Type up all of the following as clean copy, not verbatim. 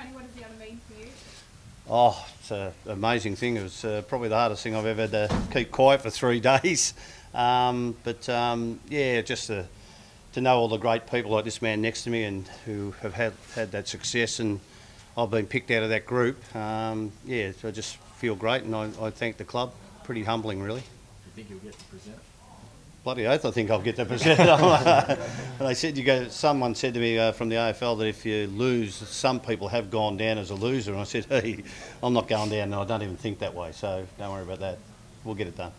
Tony, what does the honour mean for you? Oh, it's an amazing thing. It was probably the hardest thing I've ever had to keep quiet for 3 days. Yeah, just to know all the great people like this man next to me and who have had that success, and I've been picked out of that group. Yeah, so I just feel great, and I thank the club. Pretty humbling, really. Do you think you'll get to present? Bloody oath, I think I'll get to present it. They said someone said to me from the AFL that if you lose, some people have gone down as a loser, and I said, hey, I'm not going down, and I don't even think that way, so don't worry about that. We'll get it done.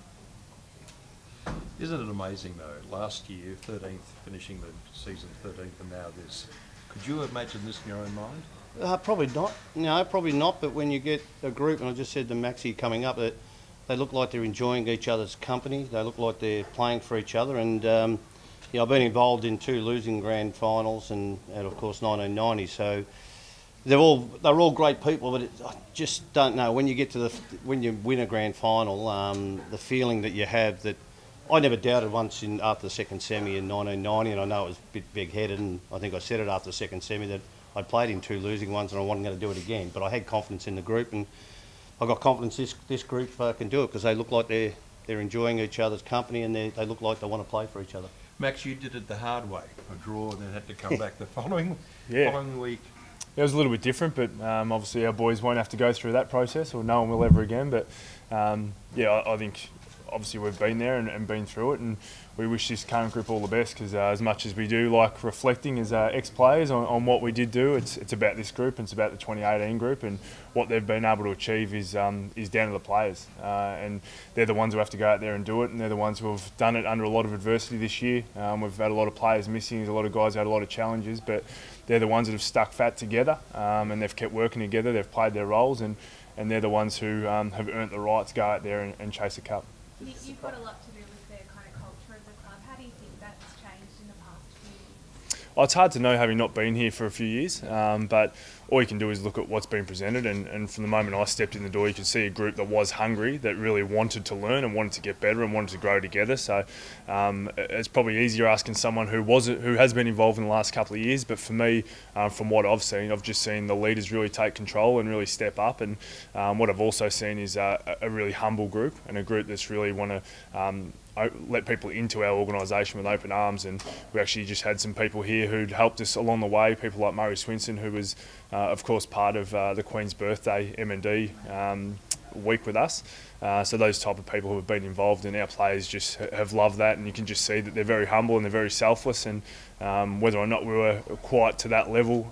Isn't it amazing though? Last year, 13th, finishing the season 13th, and now this. Could you imagine this in your own mind? Probably not. No, probably not. But when you get a group, and I just said to Maxie coming up, that they look like they're enjoying each other's company. They look like they're playing for each other. And yeah, I've been involved in 2 losing grand finals, and of course 1990. So they're all great people. But I just don't know when you get to when you win a grand final, the feeling that you have that. I never doubted once after the second semi in 1990, and I know it was a bit big-headed, and I think I said it after the second semi that I'd played in 2 losing ones and I wasn't going to do it again. But I had confidence in the group, and I got confidence this group can do it because they look like they're enjoying each other's company, and they look like they want to play for each other. Max, you did it the hard way, a draw, and then had to come back the following week. It was a little bit different, but obviously our boys won't have to go through that process, or no one will ever again. But yeah, I think obviously we've been there and been through it, and we wish this current group all the best, because as much as we do like reflecting as ex-players on what we did do, it's about this group, and it's about the 2018 group, and what they've been able to achieve is down to the players, and they're the ones who have to go out there and do it, and they're the ones who have done it under a lot of adversity this year. We've had a lot of players missing, there's a lot of guys who had a lot of challenges, but they're the ones that have stuck fat together, and they've kept working together, they've played their roles, and they're the ones who have earned the right to go out there and chase a cup. You've got a lot to do with the kind of culture of the club. How do you think that's changed in the past few years? Oh, it's hard to know having not been here for a few years, but all you can do is look at what's been presented, and from the moment I stepped in the door you could see a group that was hungry, that really wanted to learn and wanted to get better and wanted to grow together. So it's probably easier asking someone who has been involved in the last couple of years, but for me, from what I've seen, I've just seen the leaders really take control and really step up, and what I've also seen is a really humble group, and a group that's really want to let people into our organisation with open arms. And we actually just had some people here who'd helped us along the way, people like Murray Swinson, who was of course part of the Queen's Birthday M&D week with us. So those type of people who have been involved, and our players just have loved that, and you can just see that they're very humble and they're very selfless, and whether or not we were quite to that level,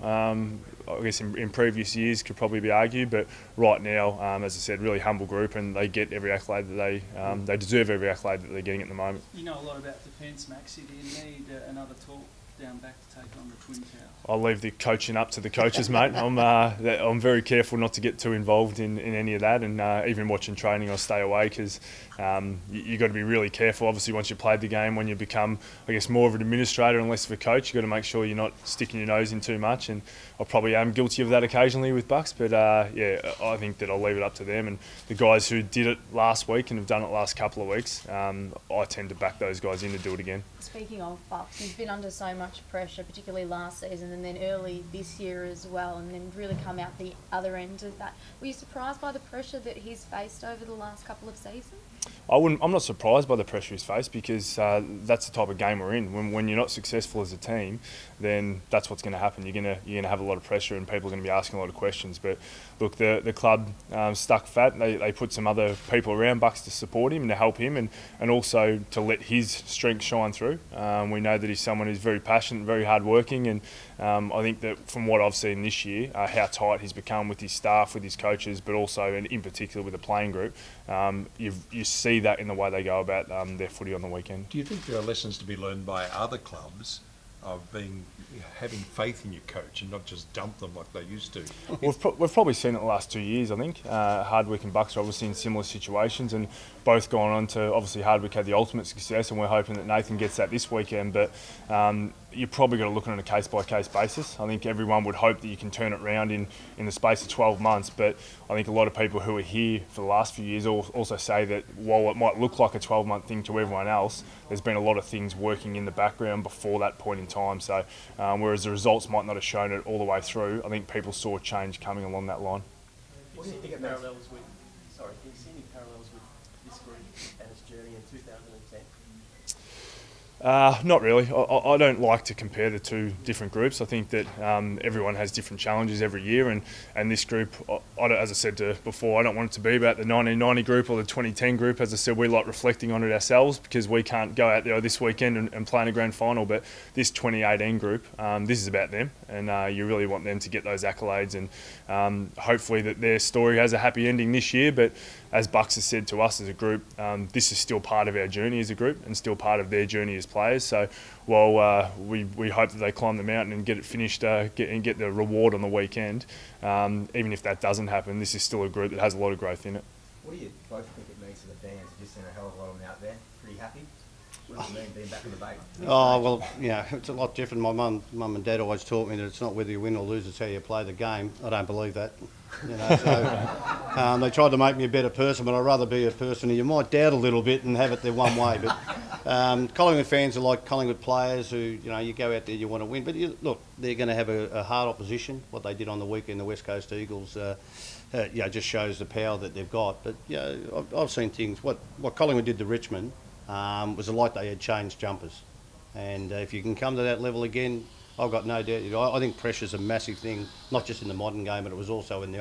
I guess in previous years could probably be argued, but right now, as I said, really humble group, and they get every accolade that they deserve every accolade that they're getting at the moment. You know a lot about defence, Maxie. Do you need another talk down back to take on the Twin Tower? I'll leave the coaching up to the coaches, mate. I'm very careful not to get too involved in any of that, and even watching training, I'll stay away, because you've got to be really careful. Obviously, once you've played the game, when you become, I guess, more of an administrator and less of a coach, you've got to make sure you're not sticking your nose in too much, and I probably am guilty of that occasionally with Bucks, but yeah, I think that I'll leave it up to them, and the guys who did it last week and have done it last couple of weeks, I tend to back those guys in to do it again. Speaking of Bucks, you've been under so much pressure, particularly last season and then early this year as well, and then really come out the other end of that. Were you surprised by the pressure that he's faced over the last couple of seasons? I'm not surprised by the pressure he's faced, because that's the type of game we're in. When you're not successful as a team, then that's what's going to happen. You're going to have a lot of pressure, and people are going to be asking a lot of questions. But look, the club stuck fat. They put some other people around Bucks to support him and to help him, and also to let his strength shine through. We know that he's someone who's very passionate, very hard-working, and I think that from what I've seen this year, how tight he's become with his staff, with his coaches, but also, and in particular, with the playing group, you see that in the way they go about their footy on the weekend. Do you think there are lessons to be learned by other clubs of having faith in your coach and not just dump them like they used to? We've probably seen it the last 2 years, I think. Hardwick and Bucks are obviously in similar situations, and both gone on to, obviously Hardwick had the ultimate success, and we're hoping that Nathan gets that this weekend, but you're probably got to look at it on a case-by-case basis. I think everyone would hope that you can turn it around in the space of 12 months, but I think a lot of people who are here for the last few years also say that while it might look like a 12-month thing to everyone else, there's been a lot of things working in the background before that point in time. time. So whereas the results might not have shown it all the way through, I think people saw change coming along that line. What do you think parallels with? Sorry, do you see any parallels with this group and its journey in 2010? Not really. I don't like to compare the two different groups. I think that everyone has different challenges every year, and this group, as I said before, I don't want it to be about the 1990 group or the 2010 group. As I said, we like reflecting on it ourselves because we can't go out there this weekend and play in a grand final. But this 2018 group, this is about them, and you really want them to get those accolades, and hopefully that their story has a happy ending this year. But as Bucks has said to us as a group, this is still part of our journey as a group and still part of their journey as players. So while we hope that they climb the mountain and get it finished and get the reward on the weekend, even if that doesn't happen, this is still a group that has a lot of growth in it. What do you both think it means to the fans? You've just seen a hell of a lot of them out there. Pretty happy? What does it mean being back in the Bay? Oh, well, it's a lot different. My mum and dad always taught me that it's not whether you win or lose, it's how you play the game. I don't believe that. So they tried to make me a better person, but I'd rather be a person who you might doubt a little bit and have it their one way. But Collingwood fans are like Collingwood players who, you go out there, you want to win. But look, they're going to have a hard opposition. What they did on the weekend, the West Coast Eagles, just shows the power that they've got. But I've seen things. What Collingwood did to Richmond was like they had changed jumpers. And if you can come to that level again, I've got no doubt. I think pressure's a massive thing, not just in the modern game, but it was also in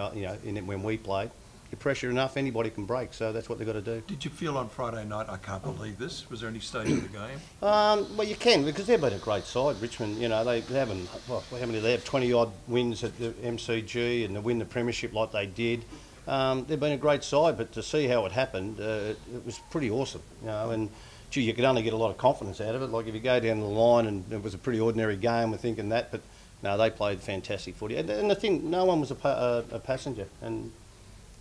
when we played. You pressure enough, anybody can break. So that's what they've got to do. Did you feel on Friday night, I can't believe this? Was there any stage of the game? Well, you can, because they've been a great side. Richmond, they haven't. Well, how many? They have 20-odd wins at the MCG, and to win the Premiership like they did. They've been a great side, but to see how it happened, it was pretty awesome. And you could only get a lot of confidence out of it. Like if you go down the line and it was a pretty ordinary game, we're thinking that, but no, they played fantastic footy. And the thing, no one was a passenger, and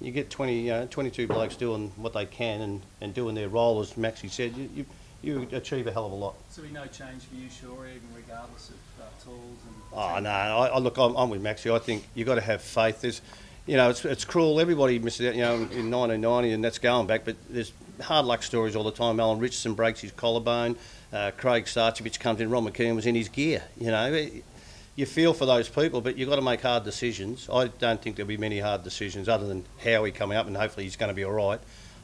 you get 22 blokes doing what they can and doing their role, as Maxie said, you achieve a hell of a lot. So we no change for you, Shaw, even regardless of tools and... Oh no, look, I'm with Maxie. I think you've got to have faith. There's, it's cruel. Everybody misses out, in 1990, and that's going back. But there's hard luck stories all the time. Alan Richardson breaks his collarbone. Craig Starchevich comes in. Ron McKeon was in his gear. You feel for those people, but you've got to make hard decisions. I don't think there'll be many hard decisions other than Howie coming up, and hopefully he's going to be all right.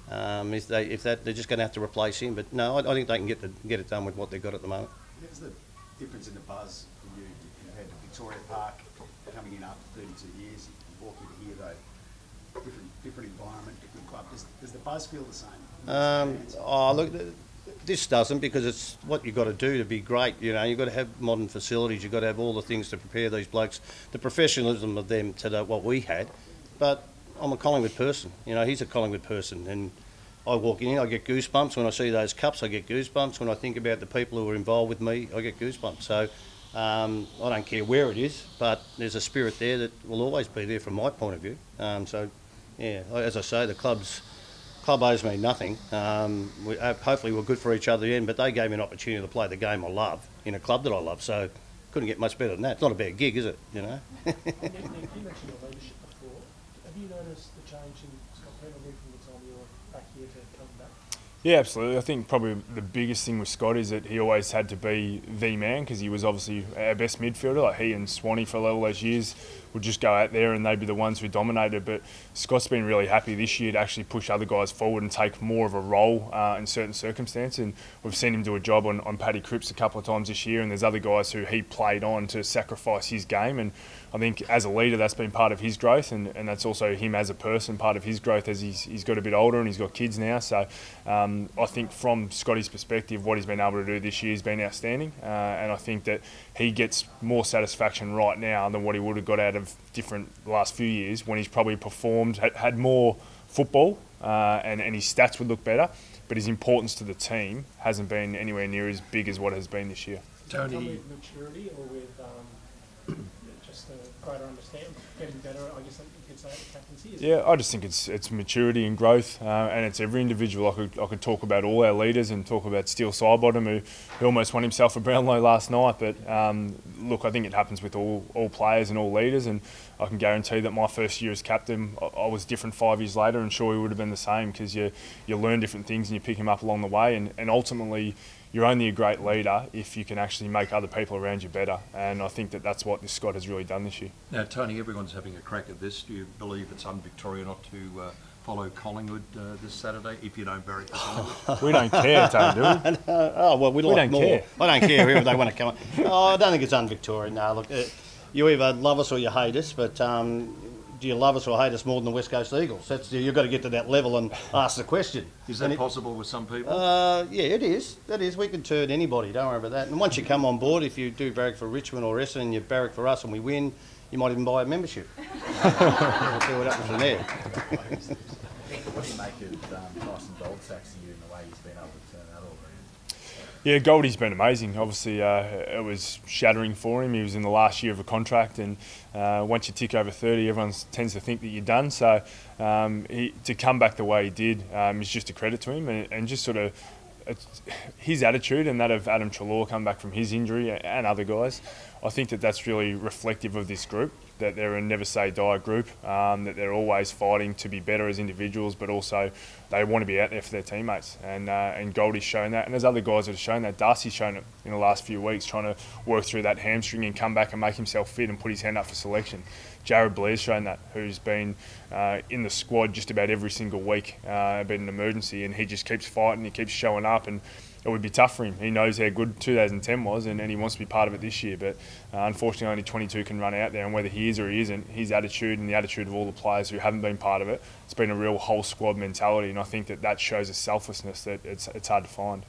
They're just going to have to replace him. But no, I think they can get it done with what they've got at the moment. What's the difference in the buzz for you compared to Victoria Park coming in after 32 years? Walking to here though, different environment, different club. Does the buzz feel the same? Look, this doesn't, because it's what you've got to do to be great. You've got to have modern facilities. You've got to have all the things to prepare these blokes. The professionalism of them to what we had. But I'm a Collingwood person. He's a Collingwood person, and I walk in, I get goosebumps when I see those cups. I get goosebumps when I think about the people who are involved with me. I get goosebumps. So I don't care where it is, but there's a spirit there that will always be there from my point of view. As I say, the club owes me nothing. Hopefully we're good for each other in, but they gave me an opportunity to play the game I love in a club that I love, so couldn't get much better than that. It's not a bad gig, is it? Nick, you mentioned your leadership before. Have you noticed the change in Scott Pendlebury from the time you were back here to coming back? Yeah, absolutely. I think probably the biggest thing with Scott is that he always had to be the man, because he was obviously our best midfielder. Like he and Swanee for all those years would just go out there and they'd be the ones who dominated. But Scott's been really happy this year to actually push other guys forward and take more of a role in certain circumstances. And we've seen him do a job on Paddy Cripps a couple of times this year, and there's other guys who he played on to sacrifice his game. And I think as a leader, that's been part of his growth, and that's also him as a person, part of his growth as he's got a bit older and he's got kids now. So I think from Scotty's perspective, what he's been able to do this year has been outstanding, and I think that he gets more satisfaction right now than what he would have got out of different last few years when he's probably performed, had more football, and his stats would look better, but his importance to the team hasn't been anywhere near as big as what has been this year. Does it come with maturity or with just a greater understanding, getting better, I guess you could say, at the captaincy? Yeah, I just think it's maturity and growth, and it's every individual. I could talk about all our leaders and talk about Steele Sidebottom, who almost won himself a Brownlow last night. But look, I think it happens with all players and all leaders, and I can guarantee that my first year as captain, I was different 5 years later, and sure he would have been the same, because you learn different things and you pick him up along the way, and ultimately you're only a great leader if you can actually make other people around you better. And I think that that's what this squad has really done this year. Now, Tony, everyone's having a crack at this. Do you believe it's un-Victoria not to follow Collingwood this Saturday if you don't barrack for Collingwood? We don't care, Tony, do we? Oh, well, we like more. Care. I don't care whoever they want to come on. Oh, I don't think it's un-Victorian. No, look, you either love us or you hate us, but do you love us or hate us more than the West Coast Eagles? You've got to get to that level and ask the question. Is that possible with some people? Yeah, it is. That is. We can turn anybody. Don't worry about that. And once you come on board, if you do barrack for Richmond or Essendon and you barrack for us and we win, you might even buy a membership. We'll see what happens from there. What do you make of Tyson Goldsack's year and the way he's been able to turn that all around? Yeah, Goldie's been amazing. Obviously, it was shattering for him. He was in the last year of a contract, and once you tick over 30, everyone tends to think that you're done. So to come back the way he did is just a credit to him, and just sort of his attitude and that of Adam Treloar come back from his injury and other guys. I think that that's really reflective of this group, that they're a never say die group, that they're always fighting to be better as individuals, but also they want to be out there for their teammates. And Goldie's shown that, and there's other guys that have shown that. Darcy's shown it in the last few weeks, trying to work through that hamstring and come back and make himself fit and put his hand up for selection. Jared Blair's shown that, who's been in the squad just about every single week, been an emergency, and he just keeps fighting, he keeps showing up, and it would be tough for him. He knows how good 2010 was, and he wants to be part of it this year. But unfortunately, only 22 can run out there, and whether he is or he isn't, his attitude and the attitude of all the players who haven't been part of it, it's been a real whole squad mentality, and I think that shows a selflessness that it's hard to find.